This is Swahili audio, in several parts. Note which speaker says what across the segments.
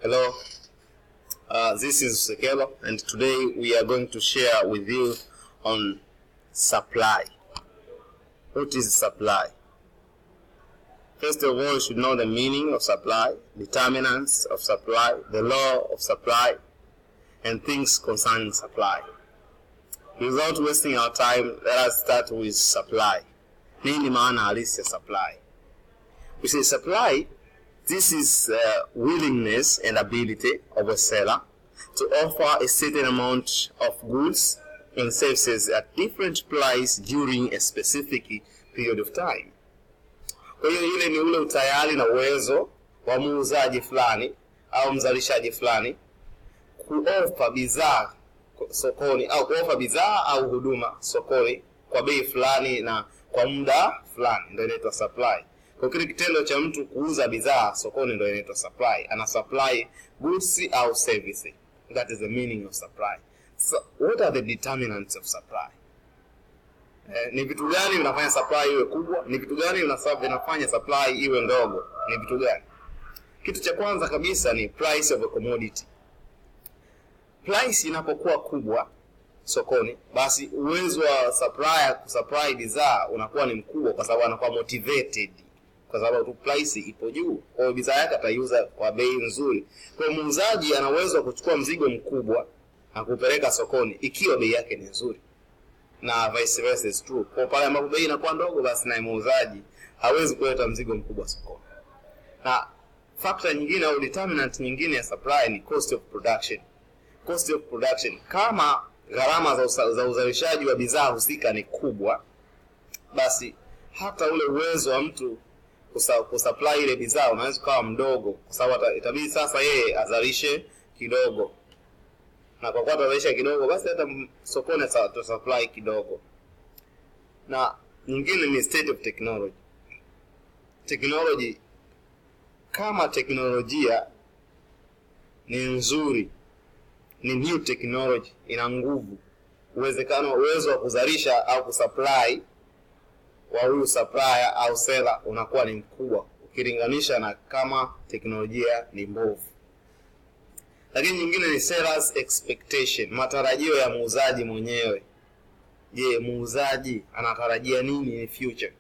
Speaker 1: Hello, this is Sekelo, and today we are going to share with you on supply. What is supply? First of all, you should know the meaning of supply, determinants of supply, the law of supply, and things concerning supply. Without wasting our time, let us start with supply. Nini maana halisi ya supply? We say supply, this is willingness and ability of a seller to offer a certain amount of goods and services at different price during a specific period of time. Kwa hiyo ile ni ule utayari na uwezo wa muuzaji fulani au mzalishaji fulani kuofa bidhaa sokoni au kuofa bidhaa au huduma sokoni kwa bei fulani na kwa muda fulani, ndio inaitwa supply. Kwa kile kitendo cha mtu kuuza bidhaa sokoni ndio inaitwa supply. Ana supply goods au service. That is the meaning of supply. So what are the determinants of supply? Ni vitu gani vinafanya supply iwe kubwa? Ni vitu gani vinafanya supply iwe ndogo? Ni vitu gani? Kitu cha kwanza kabisa ni price of a commodity. Price inapokuwa kubwa sokoni, basi uwezo wa supplier kusupply bidhaa unakuwa ni mkubwa, kwa sababu anakuwa motivated, kwa sababu tu price ipo juu. Kwa hiyo bidhaa yake ataiuza kwa bei nzuri. Kwa hiyo muuzaji ana uwezo wa kuchukua mzigo mkubwa na kupeleka sokoni ikiwa bei yake ni nzuri, na vice versa is true. Kwa pale ambapo bei inakuwa ndogo, basi na muuzaji hawezi kuleta mzigo mkubwa sokoni. Na factor nyingine au determinant nyingine ya supply ni cost of production. Cost of production, kama gharama za uzalishaji wa bidhaa husika ni kubwa, basi hata ule uwezo wa mtu kusupply ile bidhaa unaweza kuwa mdogo, kwa sababu itabidi sasa yeye azalishe kidogo, na kwa kuwa atazalisha kidogo, basi hata sokoni atasupply kidogo. Na nyingine ni state of technology. Technology, kama teknolojia ni nzuri, ni new technology, ina nguvu, uwezo wa kuzalisha au kusupply wa huyu supplier au seller unakuwa ni mkubwa ukilinganisha na kama teknolojia ni mbovu. Lakini nyingine ni seller's expectation, matarajio ya muuzaji mwenyewe. Je, muuzaji anatarajia nini in future?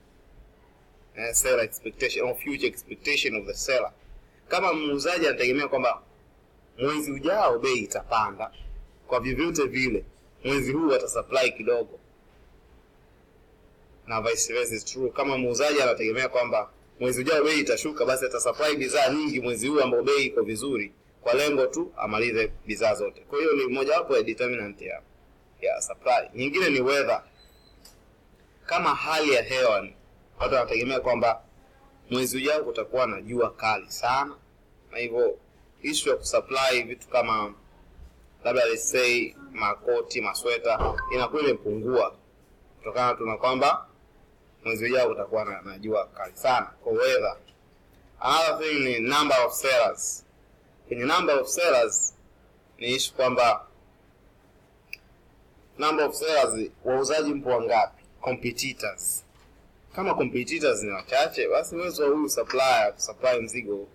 Speaker 1: Seller expectation or future expectation of the seller. Kama muuzaji anategemea kwamba mwezi ujao bei itapanda, kwa vyovyote vile mwezi huu atasupply kidogo, na vice versa is true. Kama muuzaji anategemea kwamba mwezi ujao bei itashuka, basi atasupply bidhaa nyingi mwezi huu ambao bei iko vizuri, kwa lengo tu amalize bidhaa zote. Kwa hiyo ni moja wapo ya determinant ya supply. Nyingine ni weather. Kama hali ya hewa, watu wanategemea kwamba mwezi ujao kutakuwa na jua kali sana, na hivyo issue ya kusupply vitu kama labda let's say makoti, masweta inakuwa imepungua kutokana na kwamba mwezi ujao kutakuwa na jua kali sana. Kwa weather. Another thing ni number of sellers. Kwenye number of sellers ni issue kwamba number of sellers, wauzaji mpo wangapi? Competitors. Kama competitors ni wachache, basi uwezo wa huyu supplier kusupply mzigo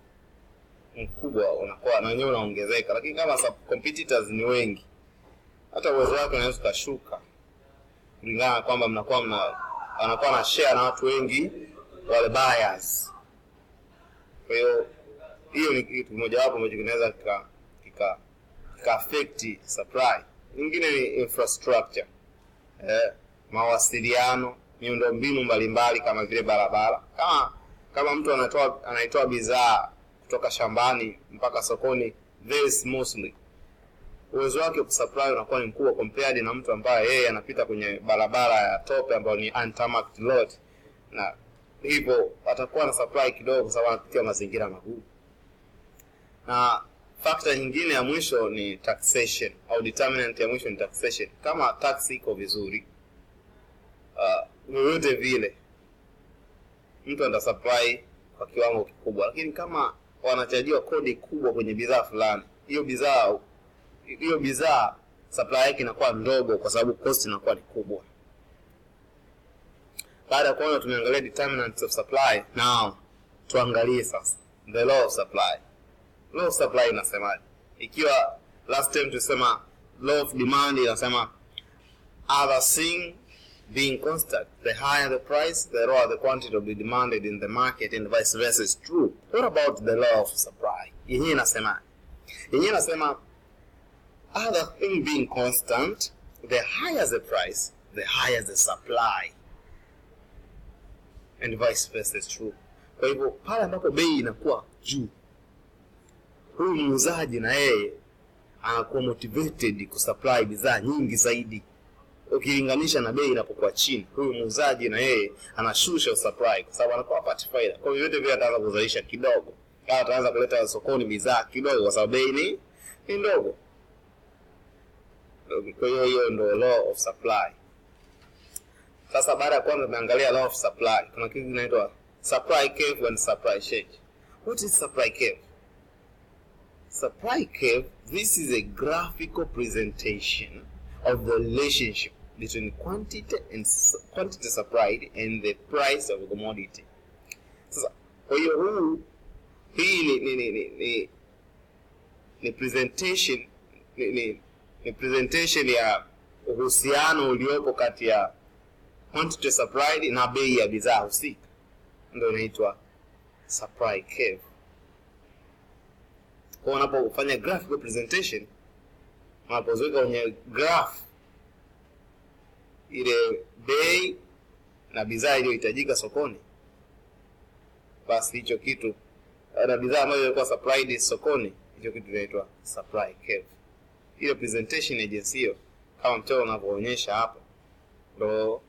Speaker 1: mkubwa unakuwa na wenyewe unaongezeka. Lakini kama competitors ni wengi, hata uwezo wake unaweza kushuka kulingana na kwamba anakuwa na share na watu wengi wale buyers. Kwa hiyo ni kitu moja wapo ambacho kinaweza kika affect supply. Nyingine ni infrastructure. Mawasiliano, miundombinu mbalimbali kama vile barabara. Kama mtu anaitoa bidhaa kutoka shambani mpaka sokoni very smoothly, uwezo wake kusupply unakuwa ni mkubwa compared na mtu ambaye yeye anapita kwenye barabara ya tope ambayo ni untarmacked road, na hivyo atakuwa na supply kidogo kwa sababu anapitia mazingira magumu. Na factor nyingine ya mwisho ni taxation, au determinant ya mwisho ni taxation. Kama tax iko vizuri, vyovyote vile mtu anda supply kwa kiwango kikubwa. Lakini kama wanachajiwa kodi kubwa kwenye bidhaa fulani, hiyo bidhaa supply yake inakuwa ndogo kwa sababu cost inakuwa ni kubwa. Baada ya kuona tumeangalia determinants of supply, now tuangalie sasa the law of supply. Law of supply inasemaje? Ikiwa last time tulisema law of demand inasema other thing being constant, the higher the price, the lower the quantity to be demanded in the market, and vice versa is true. What about the law of supply? Yenyewe inasema other thing being constant, the higher the price, the higher the supply, and vice versa is true. Kwa hivyo pale ambapo bei inakuwa juu, huyu muuzaji na yeye anakuwa motivated kusupply bidhaa nyingi zaidi. Ukilinganisha na bei inapokuwa chini, huyu muuzaji na yeye anashusha supply kwa sababu anakuwa apata faida. Kwa hiyo yote vile ataanza kuzalisha kidogo, au ataanza kuleta sokoni bidhaa kidogo kwa sababu bei ni ndogo. Kwa hiyo ndio law of supply. Sasa baada ya kwanza tumeangalia law of supply, kuna kitu kinaitwa supply curve and supply change. What is supply curve? Supply curve, this is a graphical presentation of the relationship between quantity supplied and the price of a commodity. Sasa kwa hiyo hii ni presentation ya uhusiano uliopo kati ya quantity supplied na bei ya bidhaa husika. Ndio inaitwa supply curve. Kwa unapofanya graphical presentation, unapoweka kwenye graph ile bei na bidhaa iliyohitajika sokoni, basi hicho kitu na bidhaa ambayo ilikuwa supplied sokoni, hicho kitu inaitwa supply curve. Ile presentation agency hiyo kama mchoro unavyoonyesha hapo ndio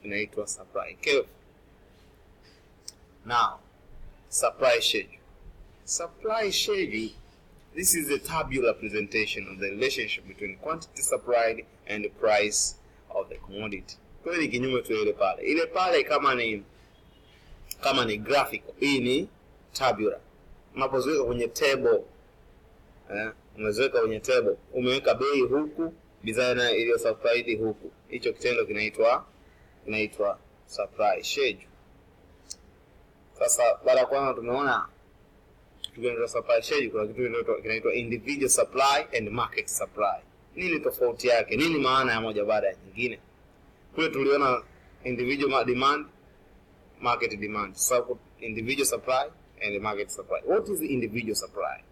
Speaker 1: inaitwa supply curve. Now, supply schedule. Supply schedule, this is a tabular presentation of the relationship between quantity supplied and the price of the commodity. Kwa hiyo kinyume tu ile pale. Ile pale kama ni graphical, hii ni tabular. Unapoziweka kwenye table, umeziweka kwenye table, umeweka bei huku, bidhaa iliyo supplied huku. Hicho kitendo kinaitwa supply schedule. Sasa baada kwanza tumeona tukianza supply schedule, kuna kitu kinaitwa individual supply and market supply. Nini tofauti yake? Nini maana ya moja baada ya nyingine? Kule tuliona individual demand, market demand. So individual supply and market supply. What is the individual supply?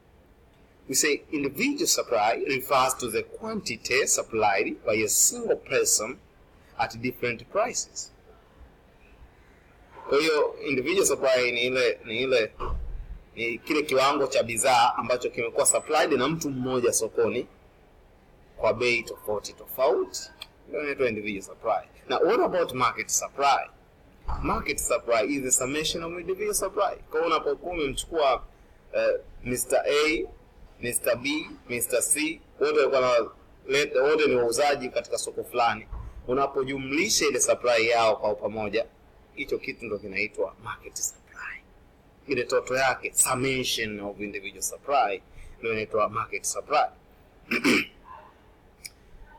Speaker 1: We say individual supply refers to the quantity supplied by a single person at different prices. Kwa hiyo individual supply ni kile kiwango cha bidhaa ambacho kimekuwa supplied na mtu mmoja sokoni kwa bei tofauti. Ndio inaitwa individual supply. Now what about market supply? Market supply is the summation of individual supply. Kwa unapokuwa umemchukua Mr. A, Mr. B, Mr. C, wote ni wauzaji katika soko fulani. Unapojumlisha ile supply yao kwa pamoja, hicho kitu ndio kinaitwa market supply. Ile total yake, summation of individual supply, ndio inaitwa market supply.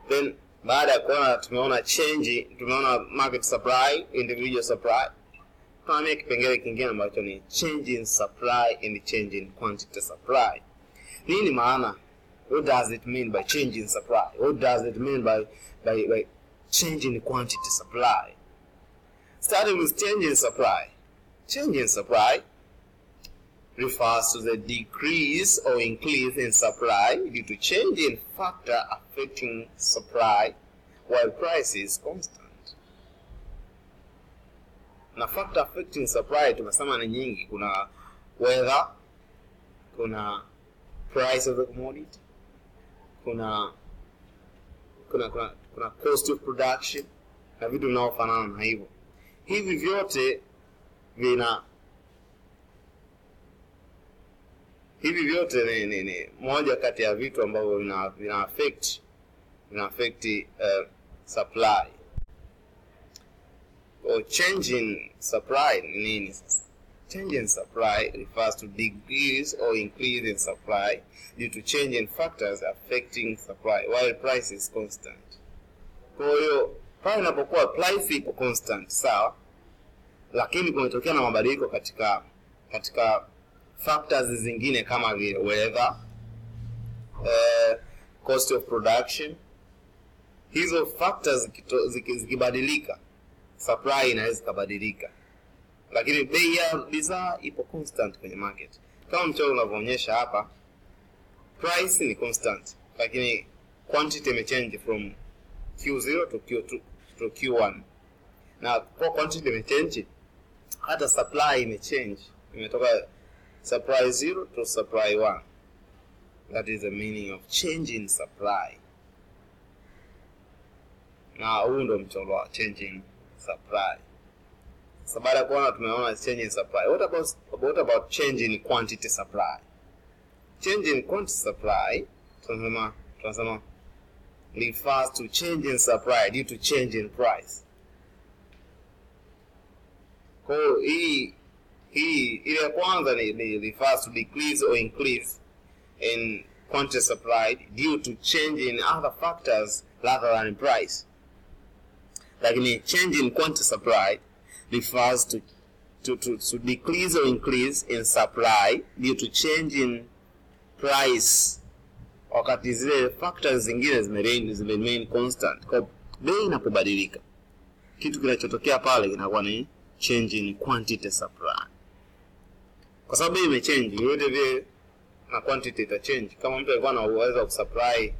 Speaker 1: Then baada ya kuona tumeona market supply, individual supply, tunaangalia kipengele kingine ambacho ni change in supply and change in quantity supply. Nini maana? What does it mean by change in supply? What does it mean by change in quantity supply? Starting with change in supply. Change in supply refers to the decrease or increase in supply due to change in factor affecting supply while price is constant. Na factor affecting supply tumesema ni nyingi. Kuna weather, kuna price of the commodity, kuna cost of production na vitu vinavyofanana na hivyo. Hivi vyote ni moja kati ya vitu ambavyo vina affect supply. Or change in supply ni nini sasa? Change in supply refers to decrease or increase in supply due to change in factors affecting supply while price is constant. Kwa hiyo pale inapokuwa price ipo constant, sawa, lakini kumetokea na mabadiliko katika factors zingine kama vile weather, cost of production. Hizo factors zikibadilika, supply inaweza kubadilika, lakini bei ya bidhaa ipo constant kwenye market. Kama mchoro unavyoonyesha hapa, price ni constant, lakini quantity imechange from Q0 to Q2 to Q1. Na kwa quantity imechange, hata supply imechange, imetoka supply 0 to supply 1. That is the meaning of change in supply. Na huu ndo mchoro wa changing supply. Sasa baada ya kuona tumeona change in supply, what about change in quantity supply? Change in quantity supply tunasema refers to change in supply due to change in price. Kwa hii ile kwanza ni refers to decrease or increase in quantity supplied due to change in other factors rather than in price. Lakini change in quantity supplied refers to decrease or increase in supply due to change in price, wakati zile factors zingine zime constant. Kwa bei inapobadilika, kitu kinachotokea pale kinakuwa ni change in quantity supply. Kwa sababu bei imechange, yote vile na quantity ita change. Kama mtu alikuwa na uwezo wa kusupply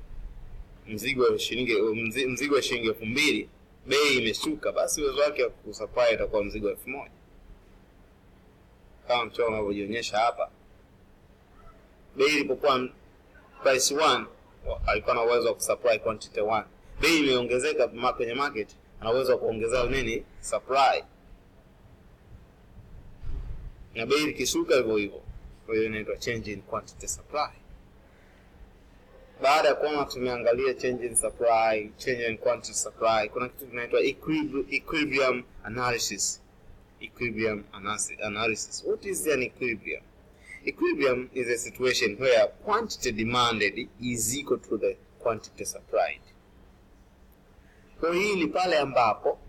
Speaker 1: mzigo wa shilingi 2000, bei imeshuka, basi uwezo wake wa kusupply itakuwa mzigo 1000. Kama mchoro unavyoonyesha hapa, bei ilipokuwa price 1, alikuwa na uwezo wa kusupply quantity 1. Bei imeongezeka kwenye market, ana uwezo wa kuongeza nini? Supply. Na bei ikishuka hivyo hivyo. Kwa hiyo inaitwa change in quantity supply. Baada ya kuona tumeangalia change in supply, change in quantity supply, kuna kitu kinaitwa equilibrium analysis. Equilibrium analysis. What is an equilibrium? Equilibrium is a situation where quantity demanded is equal to the quantity supplied. Kwa hii ni pale ambapo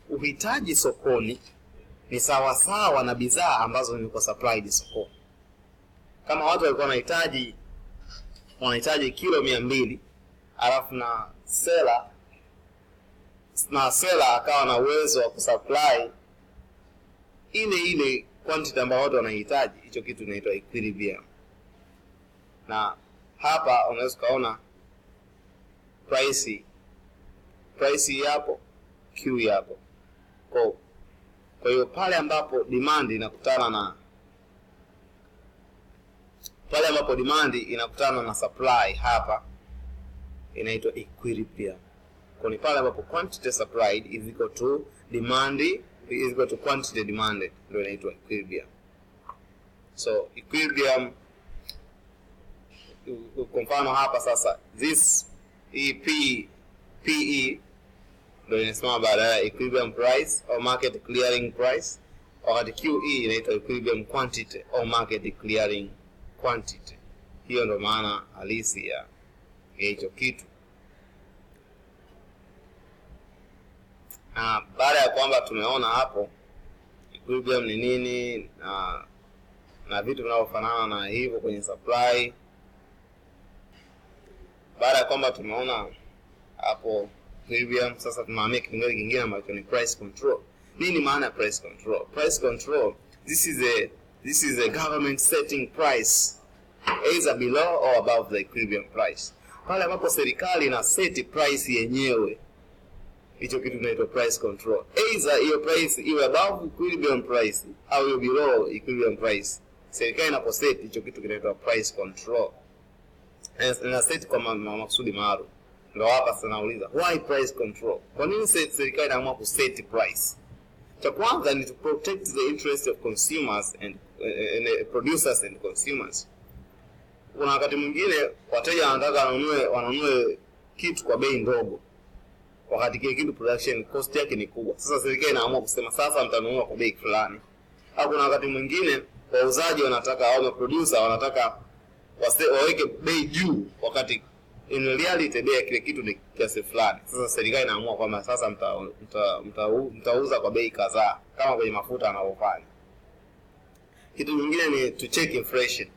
Speaker 1: uhitaji sokoni ni sawa sawa na bidhaa ambazo zimekuwa supplied sokoni. Kama watu walikuwa wanahitaji kilo 200, alafu na seller akawa na uwezo wa kusupply ile quantity ambayo watu wanahitaji, hicho kitu kinaitwa equilibrium. Na hapa unaweza kaona price yapo, Q yapo. Kwa hiyo pale ambapo demand inakutana na supply, hapa inaitwa equilibrium. Kwa ni pale ambapo quantity supplied is equal to demand is equal to quantity demanded, ndio inaitwa equilibrium. So equilibrium, kwa mfano hapa sasa, PE ndio inasimama baada ya equilibrium price au market clearing price, wakati QE inaitwa equilibrium quantity au market clearing quantity. Hiyo ndio maana halisi ya hicho kitu. Na baada ya kwamba tumeona hapo equilibrium ni nini na vitu vinavyofanana na hivyo kwenye supply, baada ya kwamba tumeona hapo equilibrium, sasa tunahamia kipengele kingine ambacho ni price control. Nini maana ya price control? Price control, this is a government setting price either below or above the equilibrium price. Pale ambapo serikali ina set price yenyewe, hicho kitu kinaitwa price control. Either hiyo price iwe above equilibrium price au iwe below equilibrium price, serikali inaposet hicho kitu kinaitwa price control. Na set kwa maksudi maalum. Ndio hapa sasa nauliza, why price control? Kwa nini serikali inaamua kuset price? Cha kwanza ni to protect the interest of consumers and producers and consumers. Kuna wakati mwingine wateja wanataka wanunue kitu kwa bei ndogo, wakati kile kitu production cost yake ni kubwa. Sasa serikali inaamua kusema sasa mtanunua kwa bei fulani. Au kuna wakati mwingine wauzaji wanataka au producer wanataka waweke bei juu, wakati in reality bei ya kile kitu ni kiasi fulani. Sasa serikali inaamua kwamba sasa mtauza kwa bei kadhaa, kama kwenye mafuta anavyofanya. Kitu kingine ni to check inflation.